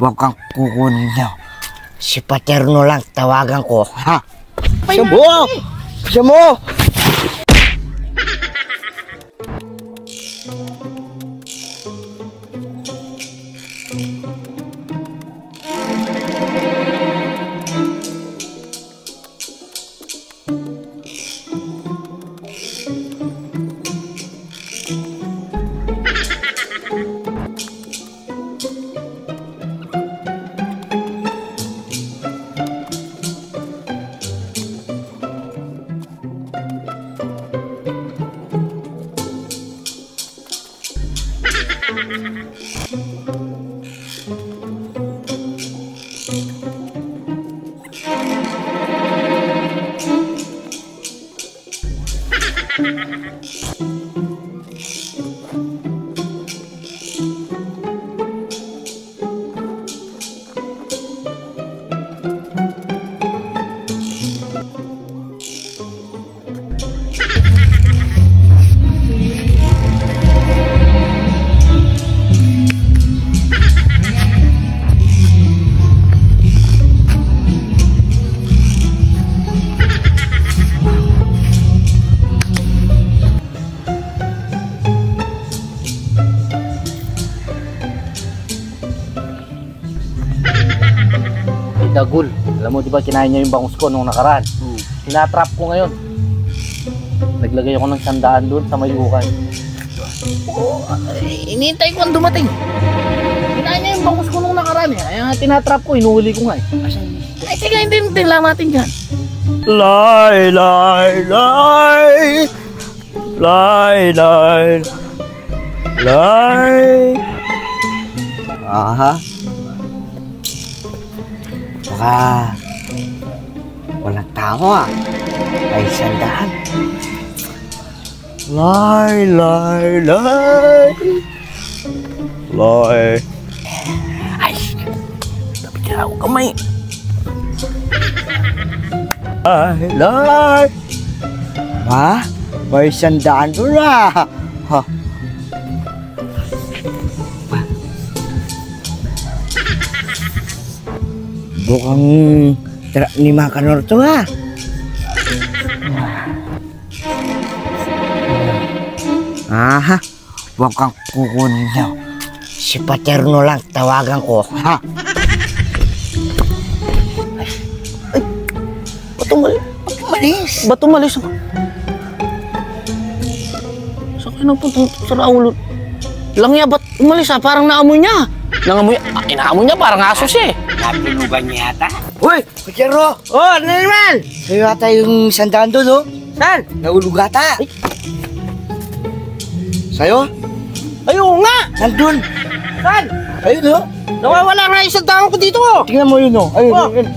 huwag kang kukunin niyo. Si Paterno lang tawagan ko, ha? Siya mo! Siya mo! Dagul, alam mo di ba kinain niya yung bangus ko nung nakaraan? Tinatrap ko ngayon. Naglagay ako ng 100 doon sa may ukay. Oo, inihintay ko ang dumating. Kinain niya yung bangus ko nung nakaraan eh. Kaya nga tinatrap ko, inuhuli ko nga eh. Ay sige, hindi lang natin dyan. Lay, lay, lay. Lay, lay. Lay. Aha. Baka walang tao ah. Ay, 100. Lay, lay, lay. Lay. Ay, dapat ka ako kamay. Lay, lay. Ha? May 100 doon ah. Ha? Bukang trak ni Makanor to ha. Aha, huwag kang kukunin niyo. Si Paterno lang tawagan ko, ha? Ay, ba't umalis? Ba't umalis? Saan kayo nagpunta sa Raulo? Langya, ba't umalis ha? Parang naamoy niya. Inaamoy niya parang asos eh. Natulugan niya yata. Uy, Paterno! Oh, ano naman? Sa'yo ata yung 100 doon, oh. Saan? Naulog ata. Ay. Sa'yo? Ayun nga! Nandun. Saan? Ayun, oh. Nawawala nga yung 100 ko dito oh. Tingnan mo yun, oh. Ayun, Oh. ayun.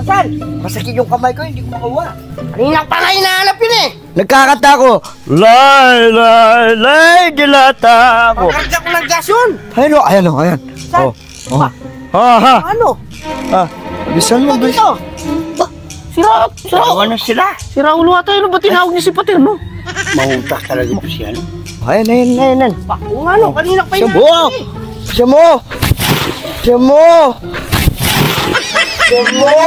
Saan? Masakit yung kamay ko, hindi ko makuha. Kanina pa nga hinahanap yun eh. Nagkakanta ko. Lay, lay, lay, dilata ako. Pagkarga ko ng gas yun. Ayun, oh. Ayan, oh. Ayan. Saan? Oh. Oh. Ha, ha. Ano? Ha. Bisan mo, Dito. Ba? Tawa na sila. Si Raulo ata yun. Ba't tinawag niya si Paterno? Mahutak talaga ito siya. Ayan, ayan, ayan, ayan. Kung ano, kanina pa Siya hinahanap mo! eh. Siya mo! Siya mo! Siya mo!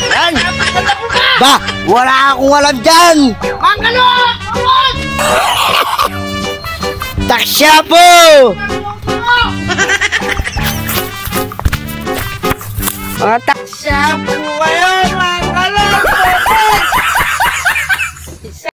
Yan! Ba! Wala akong alam dyan! Ang gano'n! Taksya po! Mga taksya po kayo!